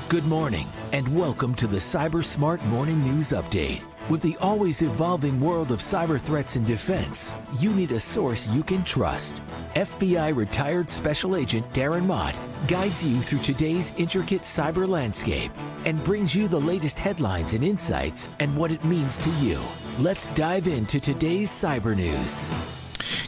Good morning, and welcome to the CyBUr Smart Morning News Update. With the always evolving world of cyber threats and defense, you need a source you can trust. FBI retired Special Agent Darren Mott guides you through today's intricate cyber landscape and brings you the latest headlines and insights and what it means to you. Let's dive into today's cyber news.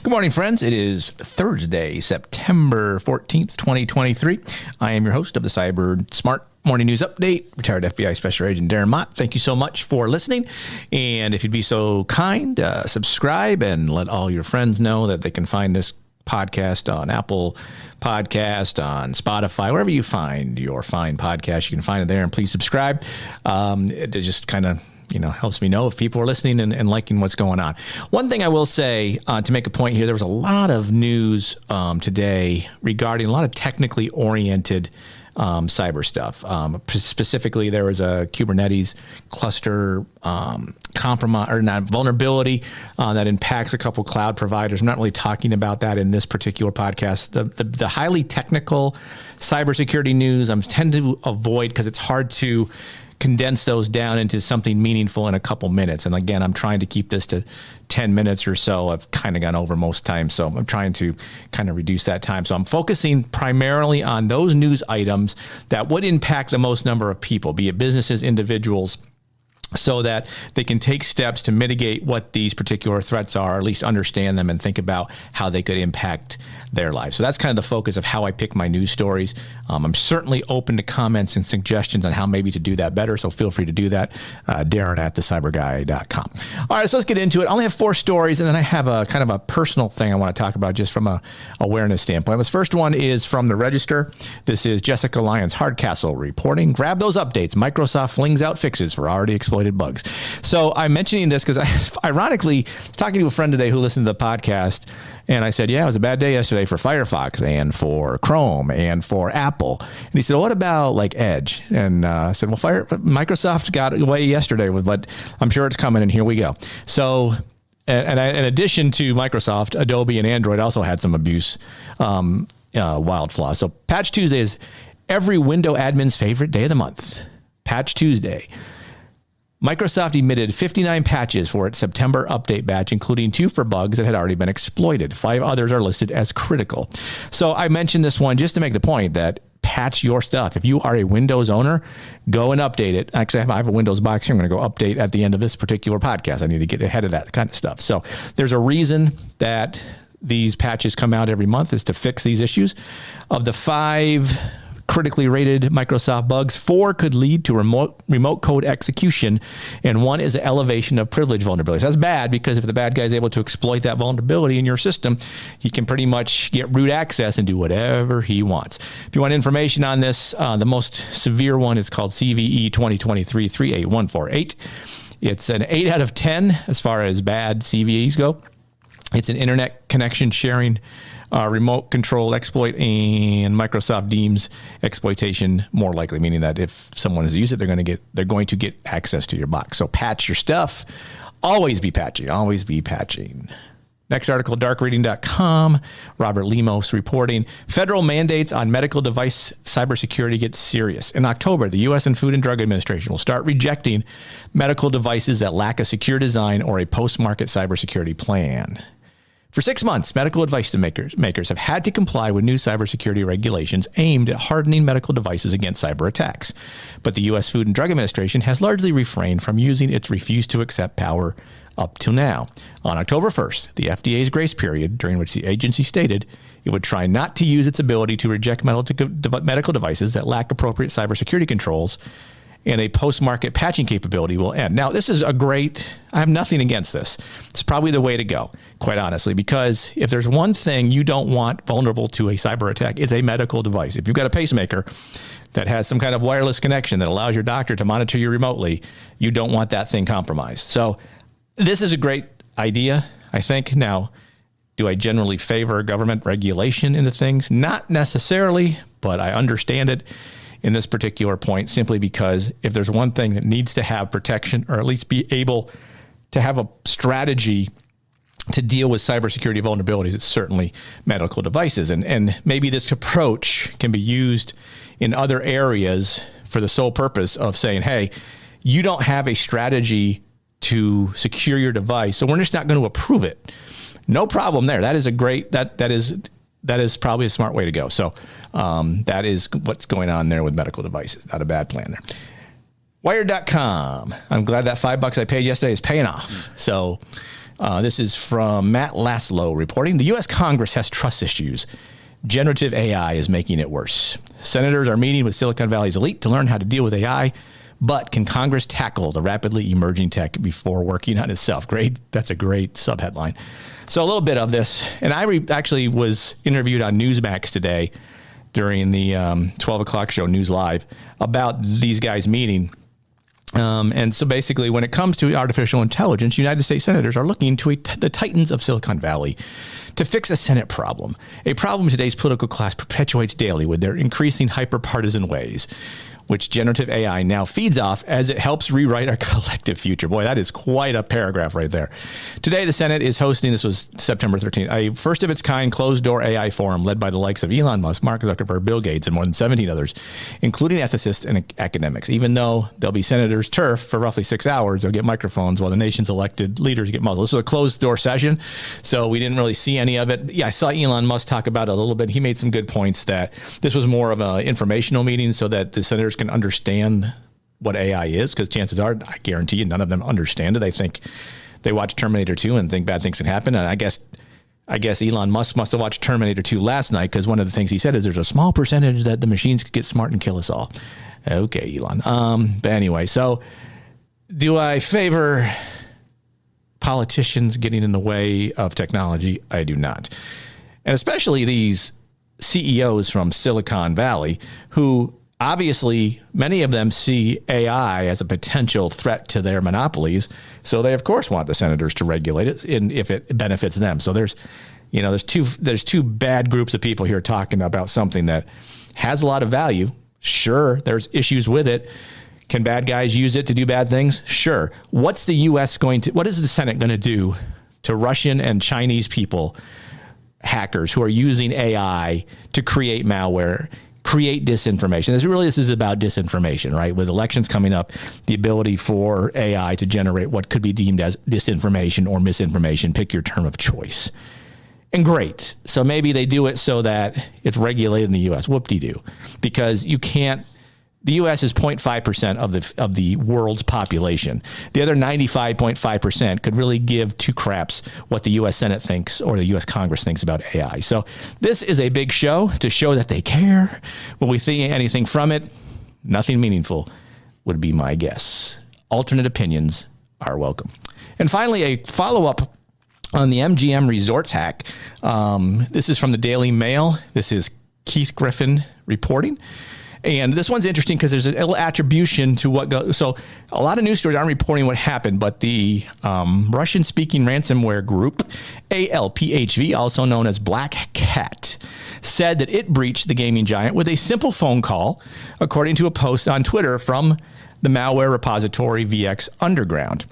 Good morning, friends. It is Thursday, September 14th, 2023. I am your host of the CyBUr Smart Morning News Update, retired FBI Special Agent Darren Mott. Thank you so much for listening. And if you'd be so kind, subscribe and let all your friends know that they can find this podcast on Apple Podcast, on Spotify, wherever you find your fine podcast, you can find it there. And please subscribe. It just kind of helps me know if people are listening and liking what's going on. One thing I will say to make a point here, there was a lot of news today regarding a lot of technically oriented cyber stuff. Specifically, there was a Kubernetes cluster compromise or not vulnerability that impacts a couple cloud providers. I'm not really talking about that in this particular podcast. The highly technical cybersecurity news I tend to avoid because it's hard to condense those down into something meaningful in a couple minutes. And again, I'm trying to keep this to 10 minutes or so. I've kind of gone over most times, so I'm trying to kind of reduce that time. So I'm focusing primarily on those news items that would impact the most number of people, be it businesses, individuals, so that they can take steps to mitigate what these particular threats are, or at least understand them and think about how they could impact their lives. So that's kind of the focus of how I pick my news stories. I'm certainly open to comments and suggestions on how maybe to do that better, so feel free to do that. Darren at thecyberguy.com. All right, so let's get into it. I only have 4 stories, and then I have a kind of a personal thing I want to talk about just from a awareness standpoint. This first one is from the Register. This is Jessica Lyons Hardcastle reporting. Grab those updates. Microsoft flings out fixes for already exploited bugs. So I'm mentioning this because I ironically talking to a friend today who listened to the podcast, and I said, yeah, it was a bad day yesterday for Firefox and for Chrome and for Apple. And he said, well, what about like Edge? And I said, well, Microsoft got away yesterday with, but I'm sure it's coming, and here we go. So, and in addition to Microsoft, Adobe and Android also had some abuse, wild flaws. So Patch Tuesday is every Windows admin's favorite day of the month. Patch Tuesday. Microsoft emitted 59 patches for its September update batch, including 2 for bugs that had already been exploited. 5 others are listed as critical. So I mentioned this one just to make the point that patch your stuff. If you are a Windows owner, go and update it. Actually, I have a Windows box here. I'm going to go update at the end of this particular podcast. I need to get ahead of that kind of stuff. So there's a reason that these patches come out every month, is to fix these issues. Of the 5 critically rated Microsoft bugs, 4 could lead to remote code execution, and 1 is an elevation of privilege vulnerability. So that's bad, because if the bad guy is able to exploit that vulnerability in your system, he can pretty much get root access and do whatever he wants. If you want information on this, the most severe one is called CVE 2023-38148. It's an 8 out of 10 as far as bad CVEs go. It's an internet connection sharing remote control exploit, and Microsoft deems exploitation more likely, meaning that if someone has used it, they're going to get access to your box. So patch your stuff. Always be patching. Always be patching. Next article, darkreading.com. Robert Lemos reporting, federal mandates on medical device cybersecurity get serious. In October, the U.S. Food and Drug Administration will start rejecting medical devices that lack a secure design or a post-market cybersecurity plan. For 6 months, medical device makers have had to comply with new cybersecurity regulations aimed at hardening medical devices against cyber attacks. But the U.S. Food and Drug Administration has largely refrained from using its refuse to accept power up till now. On October 1st, the FDA's grace period, during which the agency stated it would try not to use its ability to reject medical devices that lack appropriate cybersecurity controls, and a post-market patching capability will end. Now, this is I have nothing against this. It's probably the way to go, quite honestly, because if there's one thing you don't want vulnerable to a cyber attack, it's a medical device. If you've got a pacemaker that has some kind of wireless connection that allows your doctor to monitor you remotely, you don't want that thing compromised. So this is a great idea, I think. Now, do I generally favor government regulation into things? Not necessarily, but I understand it in this particular point, simply because if there's one thing that needs to have protection, or at least be able to have a strategy to deal with cybersecurity vulnerabilities, it's certainly medical devices. And maybe this approach can be used in other areas for the sole purpose of saying, hey, you don't have a strategy to secure your device, so we're just not going to approve it. No problem there. That is a great, that is probably a smart way to go. So that is what's going on there with medical devices. Not a bad plan there. Wired.com. I'm glad that $5 I paid yesterday is paying off. So this is from Matt Laszlo reporting. The U.S. Congress has trust issues. Generative AI is making it worse. Senators are meeting with Silicon Valley's elite to learn how to deal with AI. But can Congress tackle the rapidly emerging tech before working on itself? Great. That's a great subheadline. So a little bit of this. And I actually was interviewed on Newsmax today during the 12 o'clock show, News Live, about these guys meeting. And so basically, when it comes to artificial intelligence, United States senators are looking to the titans of Silicon Valley to fix a Senate problem, a problem today's political class perpetuates daily with their increasing hyper-partisan ways, which generative AI now feeds off as it helps rewrite our collective future. Boy, that is quite a paragraph right there. Today, the Senate is hosting, this was September 13th, a first-of-its-kind closed-door AI forum led by the likes of Elon Musk, Mark Zuckerberg, Bill Gates, and more than 17 others, including ethicists and academics. Even though they'll be senators' turf for roughly 6 hours, they'll get microphones while the nation's elected leaders get muzzled. This was a closed-door session, so we didn't really see any of it. Yeah, I saw Elon Musk talk about it a little bit. He made some good points that this was more of an informational meeting so that the senators can understand what AI is, because chances are, I guarantee you, none of them understand it. I think they watch Terminator 2 and think bad things can happen. And I guess Elon Musk must have watched Terminator 2 last night, because one of the things he said is there's a small percentage that the machines could get smart and kill us all. Okay, Elon. But anyway, so do I favor politicians getting in the way of technology? I do not. And especially these CEOs from Silicon Valley who obviously, many of them see AI as a potential threat to their monopolies, so they of course want the senators to regulate it, if it benefits them. So there's two bad groups of people here talking about something that has a lot of value. Sure, there's issues with it. Can bad guys use it to do bad things? Sure. What is the Senate going to do to Russian and Chinese people, hackers who are using AI to create malware, create disinformation? This is about disinformation, right? With elections coming up, the ability for AI to generate what could be deemed as disinformation or misinformation, pick your term of choice. And great. So maybe they do it so that it's regulated in the U.S. Whoop-de-doo. Because you can't, the U.S. is 0.5% of the world's population. The other 95.5% could really give two craps what the U.S. Senate thinks or the U.S. Congress thinks about AI. So this is a big show to show that they care. Will we see anything from it? Nothing meaningful would be my guess. Alternate opinions are welcome. And finally, a follow-up on the MGM Resorts hack. This is from the Daily Mail. This is Keith Griffin reporting. And this one's interesting because there's a little attribution to what goes. So a lot of news stories aren't reporting what happened, but the Russian-speaking ransomware group, ALPHV, also known as Black Cat, said that it breached the gaming giant with a simple phone call, according to a post on Twitter from the malware repository VX Underground.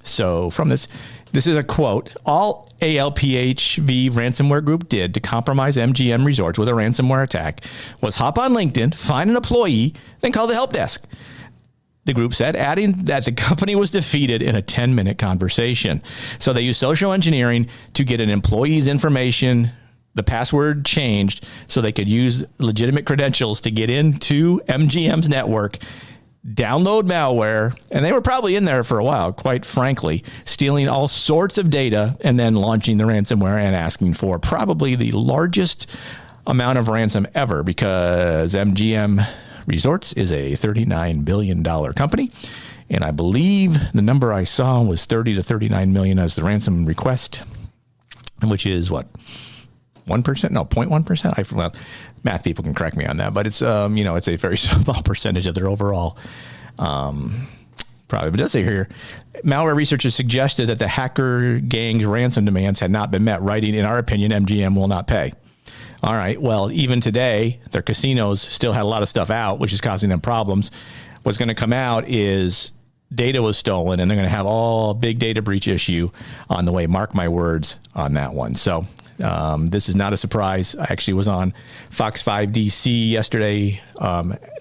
So from this is a quote: "All ALPHV ransomware group did to compromise MGM Resorts with a ransomware attack was hop on LinkedIn, find an employee, then call the help desk," the group said, adding that the company was defeated in a 10-minute conversation. So they used social engineering to get an employee's information, the password changed so they could use legitimate credentials to get into MGM's network, download malware, and they were probably in there for a while, quite frankly, stealing all sorts of data and then launching the ransomware and asking for probably the largest amount of ransom ever, because MGM Resorts is a $39 billion company. And I believe the number I saw was 30 to 39 million as the ransom request, which is what? 1%? No, 0.1%. Well, math people can correct me on that, but it's it's a very small percentage of their overall probably. But it does say here, malware researchers suggested that the hacker gang's ransom demands had not been met, writing, "In our opinion, MGM will not pay." All right. Well, even today, their casinos still had a lot of stuff out, which is causing them problems. What's going to come out is data was stolen, and they're going to have all big data breach issue on the way. Mark my words on that one. So This is not a surprise. I actually was on Fox 5 DC yesterday.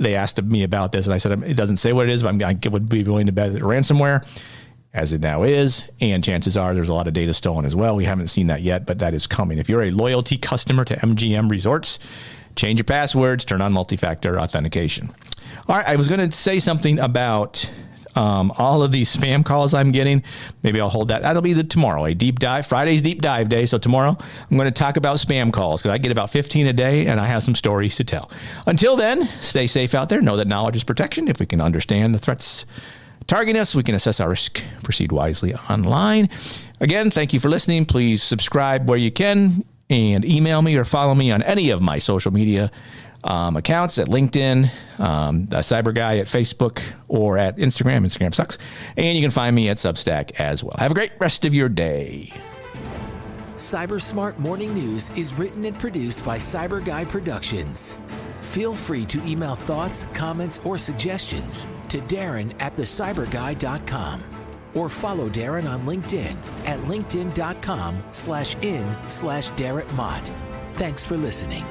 They asked me about this, and I said, it doesn't say what it is, but I would be willing to bet it's ransomware, as it now is. And chances are there's a lot of data stolen as well. We haven't seen that yet, but that is coming. If you're a loyalty customer to MGM Resorts, change your passwords, turn on multi-factor authentication. All right, I was going to say something about all of these spam calls I'm getting. Maybe I'll hold that. That'll be tomorrow, a deep dive. Friday's deep dive day. So tomorrow I'm going to talk about spam calls because I get about 15 a day and I have some stories to tell. Until then, stay safe out there. Know that knowledge is protection. If we can understand the threats targeting us, we can assess our risk, proceed wisely online. Again, thank you for listening. Please subscribe where you can and email me or follow me on any of my social media accounts at LinkedIn, Cyber Guy at Facebook, or at Instagram. Instagram sucks. And you can find me at Substack as well. Have a great rest of your day. CyBUr Smart Morning News is written and produced by Cyber Guy Productions. Feel free to email thoughts, comments, or suggestions to Darren at thecyberguy.com or follow Darren on LinkedIn at linkedin.com/in/DarrenMott. Thanks for listening.